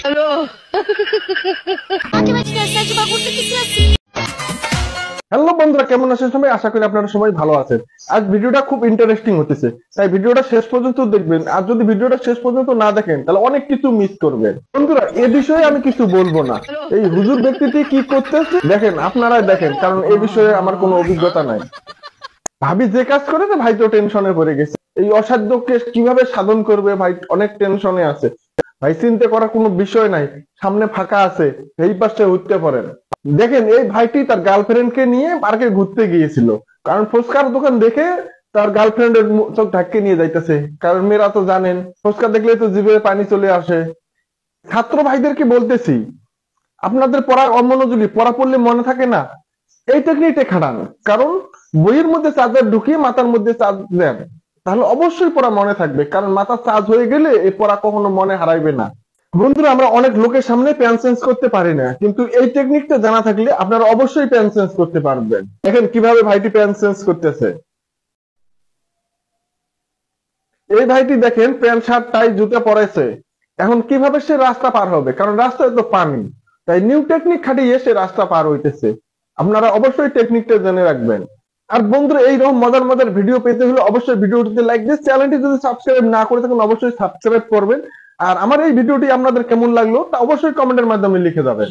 Hello. Hello বন্ধুরা, কেমন আছেন সবাই? আশা করি আপনারা সবাই ভালো আছেন। আজ ভিডিওটা খুব ইন্টারেস্টিং হতেছে, তাই ভিডিওটা শেষ পর্যন্ত দেখবেন। আর যদি ভিডিওটা শেষ পর্যন্ত না দেখেন তাহলে অনেক কিছু মিস করবেন। বন্ধুরা, এ বিষয়ে আমি কিছু বলবো না। এই হুজুর ব্যক্তিটি কি করতেছে দেখেন, আপনারাই দেখেন, কারণ এই বিষয়ে আমার কোনো অভিজ্ঞতা নাই। ভাবি যে কাজ করেছে ভাই তো টেনশনে পড়ে গেছে। এই অসাধ্যকে কিভাবে সাধন করবে ভাই, অনেক টেনশনে আছে ভাই। চিন্তা করার কোনো বিষয় নাই, সামনে ফাঁকা আছে, এই পাশে উঠতে পারেন। দেখেন, এই ভাইটি তার গার্লফ্রেন্ডকে নিয়ে পার্কে ঘুরতে গিয়েছিল, কারণ ফুচকার দোকান দেখে তার গার্লফ্রেন্ডের চোখ ধাক্কে নিয়ে যাইতেছে। কারণ মেয়েরা তো জানেন, ফুচকা দেখলে তো জিভে পানি চলে আসে। ছাত্র ভাইদেরকে বলতেছি, আপনাদের পড়া অমনোযোগী, পড়া পড়লে মনে থাকে না, এই টেকনিকটা খাটান। কারণ বইয়ের মধ্যে চার্জার ঢুকিয়ে মাথার মধ্যে চার্জ দেন, তাহলে অবশ্যই পড়া মনে থাকবে। কারণ মাথা চার্জ হয়ে গেলে এই পড়া কখনো মনে হারাইবে না। বন্ধুরা, আমরা অনেক লোকের সামনে প্যান চেঞ্জ করতে পারি না, কিন্তু এই টেকনিকটা জানা থাকলে আপনারা অবশ্যই প্যান চেঞ্জ করতে পারবেন। দেখেন কিভাবে ভাইটি প্যান চেঞ্জ করতেছে। এই ভাইটি দেখেন প্যান্ট শার্ট টাই জুতা পরেছে। এখন কিভাবে সে রাস্তা পার হবে, কারণ রাস্তায় তো পানি। তাই নিউ টেকনিক খাটিয়ে সে রাস্তা পার হইতেছে। আপনারা অবশ্যই টেকনিকটা জেনে রাখবেন। আর বন্ধুরা, এইরকম মজার মজার ভিডিও পেতে হলে অবশ্যই ভিডিওটিতে লাইক দিয়ে, চ্যানেলটি যদি সাবস্ক্রাইব না করে থাকেন অবশ্যই সাবস্ক্রাইব করবেন। আর আমার এই ভিডিওটি আপনাদের কেমন লাগলো তা অবশ্যই কমেন্টের মাধ্যমে লিখে যাবেন।